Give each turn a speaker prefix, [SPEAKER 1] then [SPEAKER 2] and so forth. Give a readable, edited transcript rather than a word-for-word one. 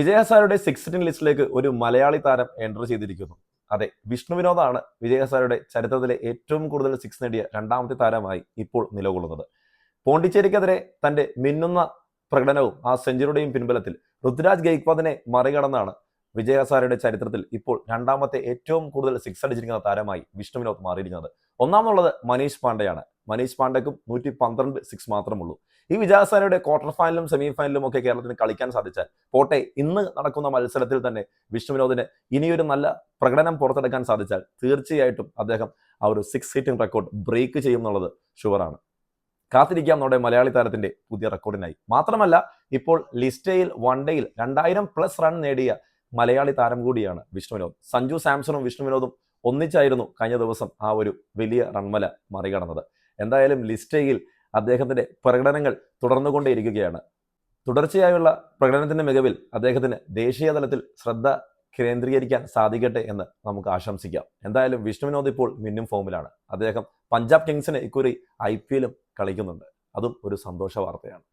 [SPEAKER 1] വിജയ് ഹസാരയുടെ 6 ലിസ്റ്റിലേക്ക് ഒരു മലയാളി താരം എൻട്രി ചെയ്തിരിക്കുന്നു. അതെ, വിഷ്ണു വിനോദാണ് വിജയ് ഹസാരയുടെ ചരിത്രത്തിലെ ഏറ്റവും കൂടുതൽ 6 നേടിയ രണ്ടാമത്തെ താരമായി ഇപ്പോൾ നിലകൊള്ളുന്നത്. പോണ്ടിച്ചേരിക്കെതിരെ തന്റെ മിന്നുന്ന പ്രകടനവും ആ സെഞ്ചുറിയുടെയും പിൻബലത്തിൽ ഋതുരാജ് ഗെയ്ക്വാദിനെ മറികടന്നാണ് വിജയ് ഹസാരയുടെ ചരിത്രത്തിൽ ഇപ്പോൾ രണ്ടാമത്തെ ഏറ്റവും കൂടുതൽ 6 അടിച്ചിരിക്കുന്ന താരമായി വിഷ്ണു വിനോദ് മാറിയിരിക്കുന്നത്. ഒന്നാമതുള്ളത് മനീഷ് പാണ്ഡെയാണ്. മനീഷ് പാണ്ഡെക്കും 112 6 മാത്രമുള്ളൂ. ഈ വിജയ് ഹസാരയുടെ ക്വാർട്ടർ ഫൈനലും സെമി ഫൈനലും ഒക്കെ കേരളത്തിന് കളിക്കാൻ സാധിച്ചാൽ പോട്ടെ, ഇന്ന് നടക്കുന്ന മത്സരത്തിൽ തന്നെ വിഷ്ണു വിനോദിന് ഇനിയൊരു നല്ല പ്രകടനം പുറത്തെടുക്കാൻ സാധിച്ചാൽ തീർച്ചയായിട്ടും അദ്ദേഹം ആ ഒരു 6 ഹിറ്റിംഗ് റെക്കോർഡ് ബ്രേക്ക് ചെയ്യും എന്നുള്ളത് ഷുവറാണ്. കാത്തിരിക്കാം നമ്മുടെ മലയാളി താരത്തിന്റെ പുതിയ റെക്കോർഡിനായി. മാത്രമല്ല, ഇപ്പോൾ ലിസ്റ്റയിൽ വൺഡേയിൽ 2000+ റൺ നേടിയ മലയാളി താരം കൂടിയാണ് വിഷ്ണു വിനോദ്. സഞ്ജു സാംസണും വിഷ്ണു വിനോദും ഒന്നിച്ചായിരുന്നു കഴിഞ്ഞ ദിവസം ആ ഒരു വലിയ റൺമല മറികടന്നത്. എന്തായാലും ലിസ്റ്റയിൽ അദ്ദേഹത്തിന്റെ പ്രകടനങ്ങൾ തുടർന്നുകൊണ്ടേയിരിക്കുകയാണ്. തുടർച്ചയായുള്ള പ്രകടനത്തിന്റെ മികവിൽ അദ്ദേഹത്തിന് ദേശീയ തലത്തിൽ ശ്രദ്ധ കേന്ദ്രീകരിക്കാൻ സാധിക്കട്ടെ എന്ന് നമുക്ക് ആശംസിക്കാം. എന്തായാലും വിഷ്ണു വിനോദ് ഇപ്പോൾ മിന്നും ഫോമിലാണ്. അദ്ദേഹം പഞ്ചാബ് കിങ്സിന് ഇക്കുറി IPL കളിക്കുന്നുണ്ട്. അതും ഒരു സന്തോഷ വാർത്തയാണ്.